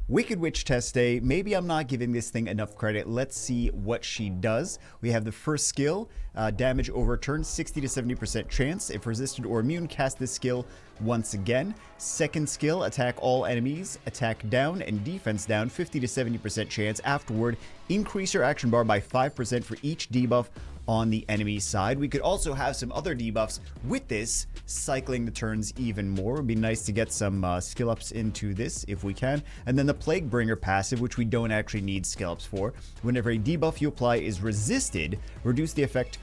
Wicked Witch test day. Maybe I'm not giving this thing enough credit. Let's see what she does. We have the first skill, damage over turn, 60 to 70% chance. If resistant or immune, cast this skill once again. Second skill, attack all enemies, attack down and defense down, 50 to 70% chance. Afterward, increase your action bar by 5% for each debuff on the enemy side. We could also have some other debuffs with this, cycling the turns even more. It would be nice to get some skill ups into this if we can. And then the Plague Bringer passive, which we don't actually need skill ups for. Whenever a debuff you apply is resisted, reduce the effect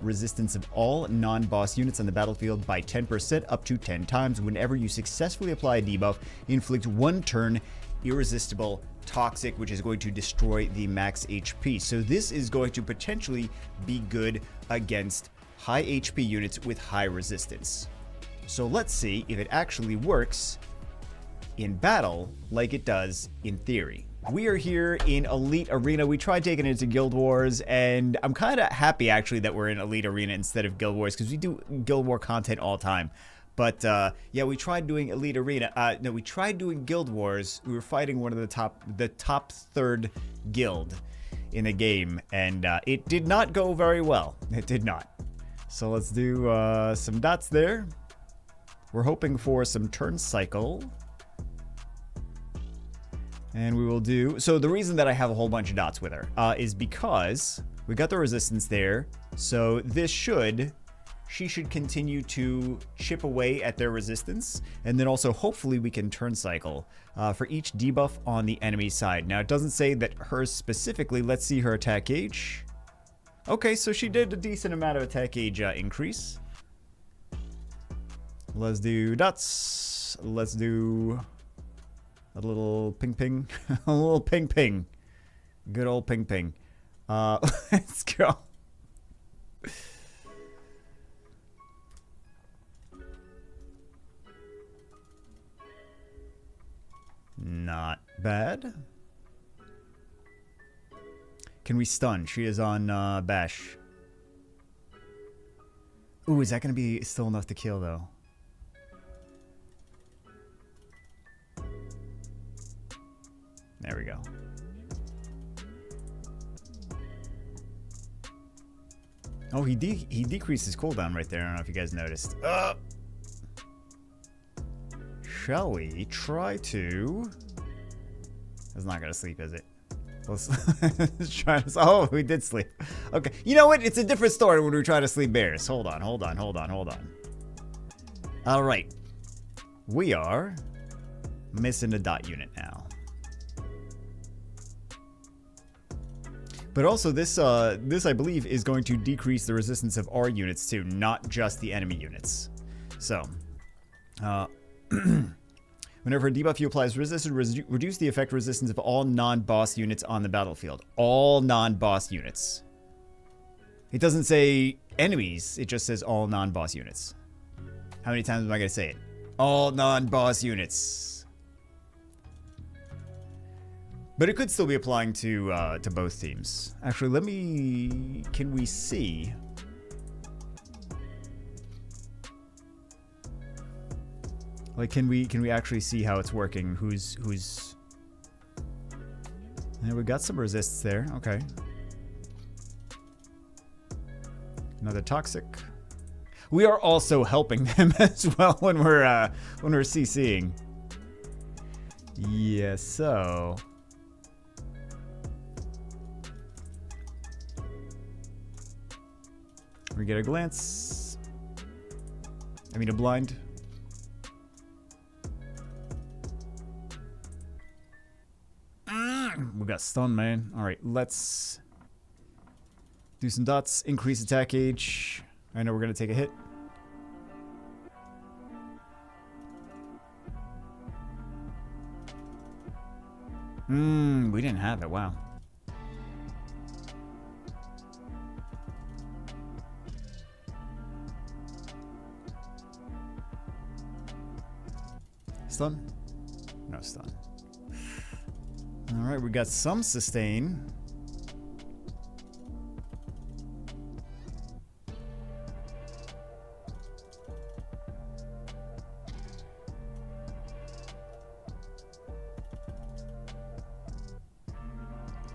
resistance of all non-boss units on the battlefield by 10% up to 10 times. Whenever you successfully apply a debuff, inflict 1 turn irresistible toxic, which is going to destroy the max HP. So this is going to potentially be good against high HP units with high resistance. So let's see if it actually works in battle like it does in theory. We are here in Elite Arena. We tried taking it to Guild Wars, and I'm kind of happy actually that we're in Elite Arena instead of Guild Wars, because we do Guild War content all the time. But yeah, we tried doing Elite Arena. No, we tried doing Guild Wars. We were fighting one of the top third guild in a game, and it did not go very well. It did not. So let's do some dots there. We're hoping for some turn cycle. And we will do... So the reason that I have a whole bunch of dots with her is because we got the resistance there. So this should... She should continue to chip away at their resistance. And then also, hopefully, we can turn cycle for each debuff on the enemy side. Now, it doesn't say that hers specifically. Let's see her attack gauge. Okay, so she did a decent amount of attack gauge increase. Let's do dots. Let's do... a little ping ping. A little ping ping. Good old ping ping. Let's go. Not bad. Can we stun? She is on bash. Ooh, is that going to be still enough to kill, though? There we go. Oh, he decreased his cooldown right there. I don't know if you guys noticed. Shall we try to... That's not going to sleep, is it? Let's try to... Oh, we did sleep. Okay. You know what? It's a different story when we try to sleep bears. Hold on. All right. We are missing a dot unit now. But also, this I believe is going to decrease the resistance of our units too, not just the enemy units. So, whenever a debuff you apply is resisted, reduce the effect resistance of all non-boss units on the battlefield. All non-boss units. It doesn't say enemies, it just says all non-boss units. How many times am I going to say it? All non-boss units. But it could still be applying to both teams. Actually, can we see? Like, can we actually see how it's working? Who's? Yeah, we got some resists there. Okay. Another toxic. We are also helping them as well when we're CCing. Yeah. So. We get a glance. I mean, a blind. We got stun, man. All right, let's do some dots. Increase attack gauge. I know we're going to take a hit. We didn't have it. Wow. Stun? No stun. Alright, we got some sustain.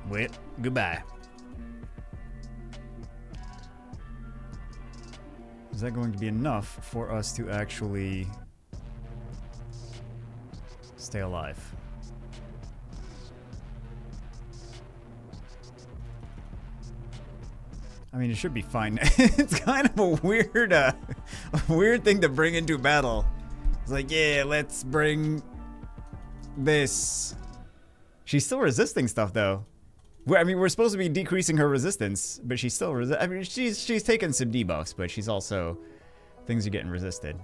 Well, goodbye. Is that going to be enough for us to actually stay alive? I mean, it should be fine. It's kind of a weird thing to bring into battle. It's like, yeah, let's bring this. She's still resisting stuff, though. I mean, we're supposed to be decreasing her resistance, but she's still I mean, she's taking some debuffs, but she's also things are getting resisted.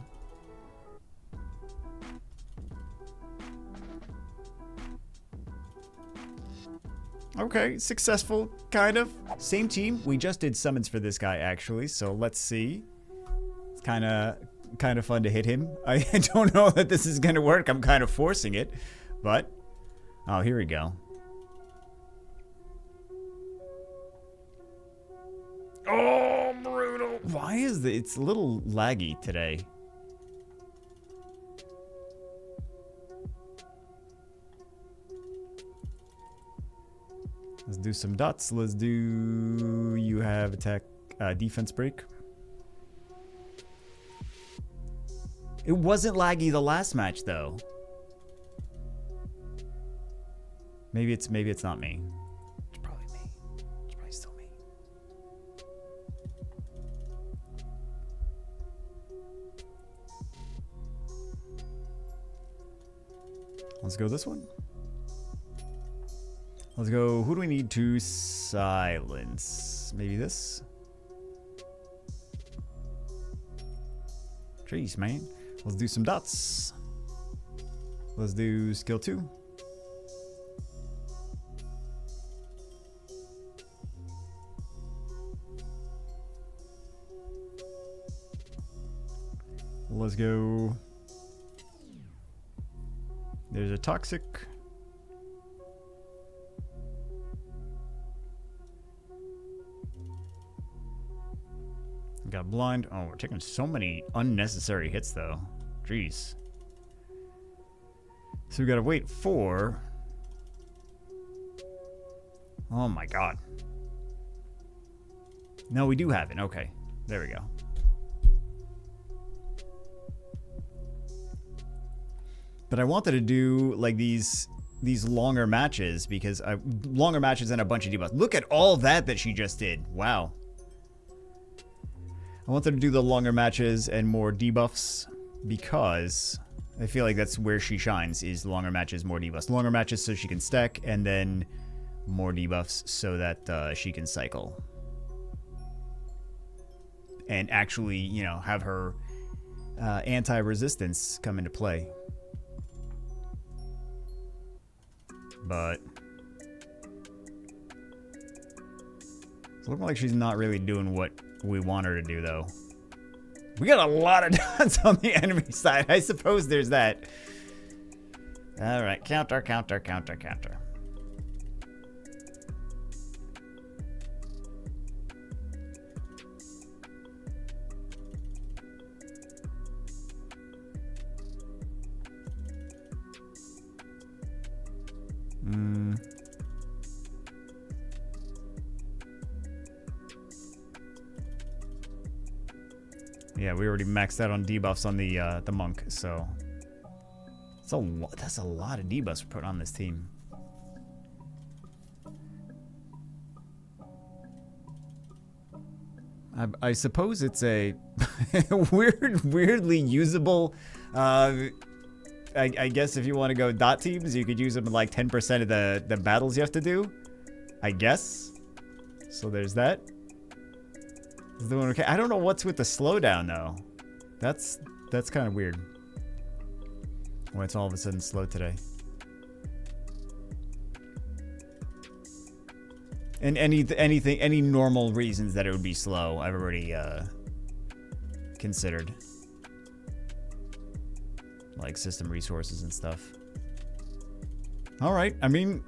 Okay, successful, kind of. Same team. We just did summons for this guy, actually, so let's see. It's kind of fun to hit him. I don't know that this is going to work. I'm kind of forcing it, but... Oh, here we go. Oh, brutal. Why is it's a little laggy today? Let's do some dots. Let's do... You have attack, defense break. It wasn't laggy the last match, though. Maybe it's not me. It's probably me. It's probably still me. Let's go this one. Let's go, who do we need to silence? Maybe this? Jeez, man. Let's do some dots. Let's do skill 2. Let's go. There's a toxic. Got blind. Oh, we're taking so many unnecessary hits, though. Jeez. So we gotta wait for... Oh my god. No, we do have it. Okay. There we go. But I wanted to do, like, these longer matches, because... longer matches and a bunch of debuffs. Look at all that she just did. Wow. I wanted to do the longer matches and more debuffs because I feel like that's where she shines, is longer matches, more debuffs. Longer matches so she can stack, and then more debuffs so that she can cycle. And actually, you know, have her anti-resistance come into play. But it's looking like she's not really doing what we want her to do, though. We got a lot of dots on the enemy side. I suppose there's that. All right, counter, counter, counter, counter. Yeah, we already maxed out on debuffs on the monk, so that's a lot of debuffs we're putting on this team. I suppose it's a weirdly usable. I guess if you want to go dot teams, you could use them in like 10% of the battles you have to do. I guess. So there's that. Doing okay. I don't know what's with the slowdown though. That's kind of weird. Why it's all of a sudden slow today. And any normal reasons that it would be slow, I've already considered. Like system resources and stuff. All right. I mean,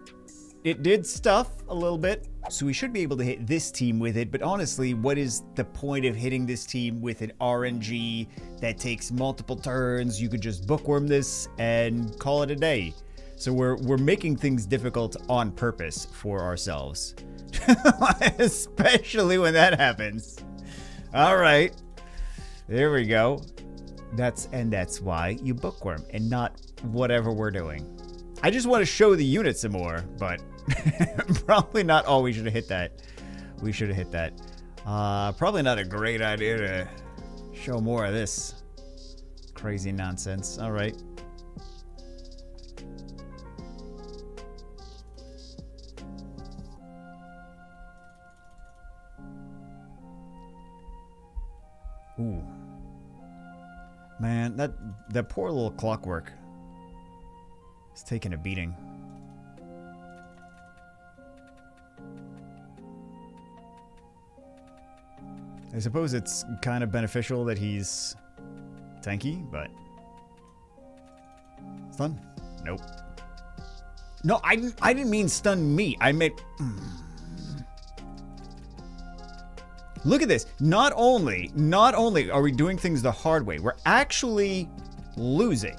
it did stuff a little bit. So we should be able to hit this team with it, but honestly, what is the point of hitting this team with an RNG that takes multiple turns? You could just bookworm this and call it a day. So we're making things difficult on purpose for ourselves. Especially when that happens. All right. There we go. That's why you bookworm and not whatever we're doing. I just want to show the unit some more, but probably not. Oh, we should have hit that. We should have hit that. Probably not a great idea to show more of this crazy nonsense. All right. Ooh. Man, that poor little clockwork is taking a beating. I suppose it's kind of beneficial that he's tanky, but stun? Nope. No, I didn't mean stun me. I meant Look at this. Not only are we doing things the hard way, we're actually losing.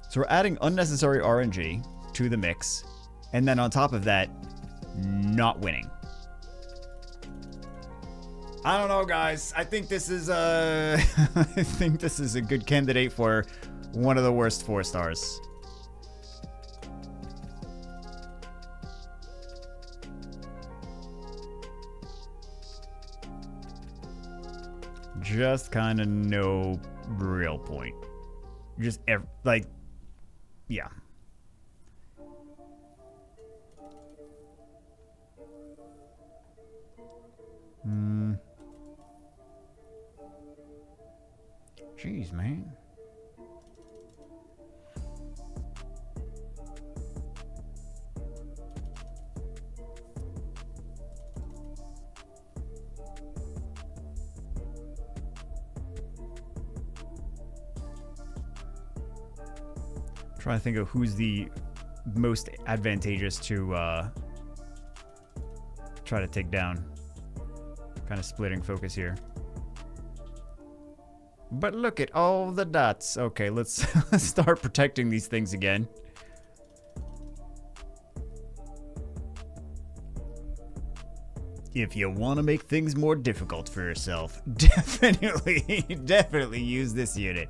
So we're adding unnecessary RNG to the mix, and then on top of that, not winning. I don't know, guys. I think this is I think this is a good candidate for one of the worst 4 stars. Just kind of no real point. Just like, yeah. Jeez, man. Trying to think of who's the most advantageous to try to take down. Kind of splitting focus here. But look at all the dots. Okay, let's start protecting these things again. If you want to make things more difficult for yourself, definitely use this unit.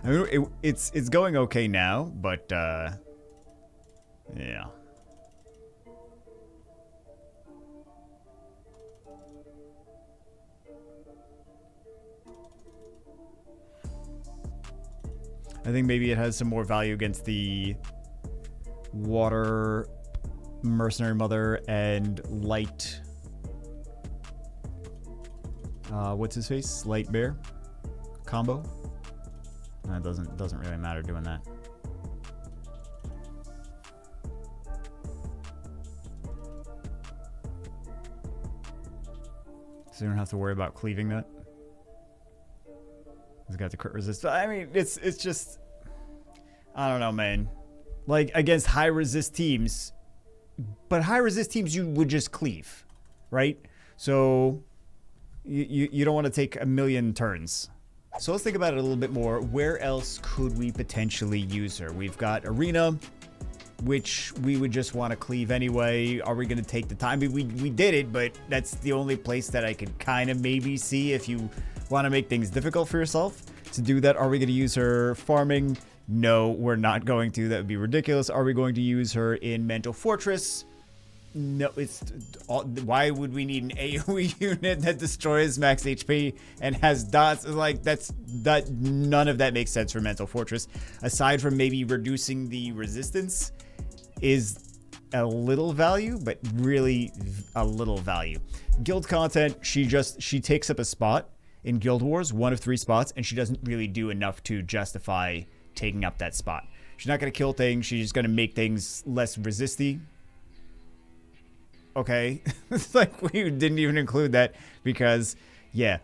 I mean, it's going okay now, but yeah. I think maybe it has some more value against the water mercenary mother and light. What's his face? Light bear combo. That doesn't really matter doing that. So you don't have to worry about cleaving that. He's got the crit resist. I mean, it's just, I don't know, man. Like against high resist teams, but high resist teams you would just cleave, right? So you don't want to take a million turns. So let's think about it a little bit more. Where else could we potentially use her? We've got Arena, which we would just want to cleave anyway. Are we going to take the time? I mean, we did it, but that's the only place that I could kind of maybe see if you want to make things difficult for yourself. To do that, are we going to use her farming? No, we're not going to. That would be ridiculous. Are we going to use her in Mental Fortress? No, why would we need an AoE unit that destroys max HP and has dots? Like none of that makes sense for Mental Fortress. Aside from maybe reducing the resistance is a little value, but really a little value. Guild content, she takes up a spot in Guild Wars, 1 of 3 spots, and she doesn't really do enough to justify taking up that spot. She's not going to kill things. She's just going to make things less resisty. Okay, it's like we didn't even include that because, yeah,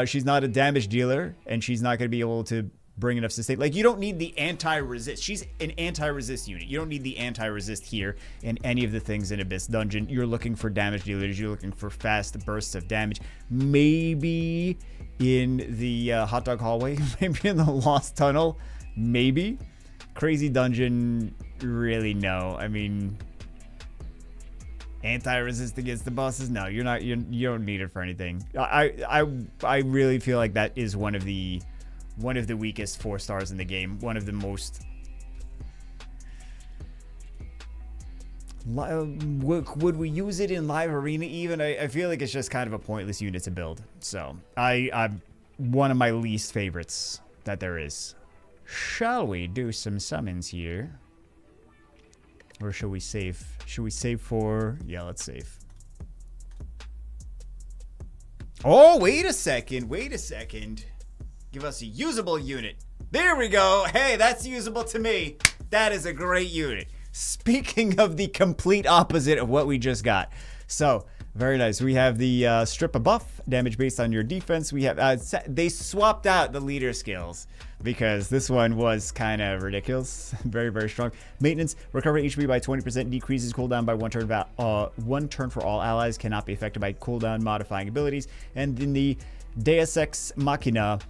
she's not a damage dealer, and she's not going to be able to bring enough sustain. Like, you don't need the anti-resist. She's an anti-resist unit. You don't need the anti-resist here in any of the things in Abyss Dungeon. You're looking for damage dealers. You're looking for fast bursts of damage. Maybe in the hot dog hallway. Maybe in the Lost Tunnel. Maybe. Crazy Dungeon, really no. I mean, anti-resist against the bosses? No, you're not. You don't need it for anything. I really feel like that is one of the weakest 4 stars in the game. One of the most. Would we use it in live arena even? I feel like it's just kind of a pointless unit to build. So I'm one of my least favorites that there is. Shall we do some summons here? Or should we save? Should we save for... Yeah, let's save. Oh, wait a second. Wait a second. Give us a usable unit. There we go. Hey, that's usable to me. That is a great unit. Speaking of the complete opposite of what we just got. So, very nice. We have the strip a buff, damage based on your defense. We have they swapped out the leader skills because this one was kind of ridiculous. Very, very strong. Maintenance, recover HP by 20%, decreases cooldown by 1 turn for all allies, cannot be affected by cooldown modifying abilities. And then the Deus Ex Machina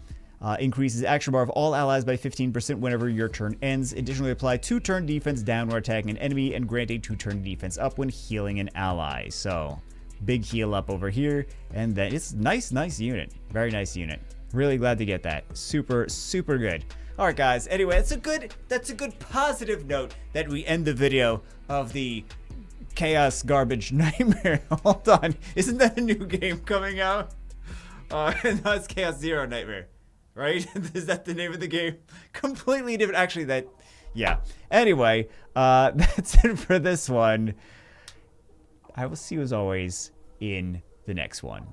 increases action bar of all allies by 15% whenever your turn ends. Additionally, apply 2-turn defense down when attacking an enemy and grant a 2-turn defense up when healing an ally. So, big heal up over here, and then it's nice unit. Very nice unit. Really glad to get that. Super, super good. All right, guys. Anyway, that's a good positive note that we end the video of the Chaos Garbage Nightmare. Hold on, isn't that a new game coming out? No, it's Chaos Zero Nightmare. Right? Is that the name of the game? Completely different. Actually, yeah. Anyway, that's it for this one. I will see you as always in the next one.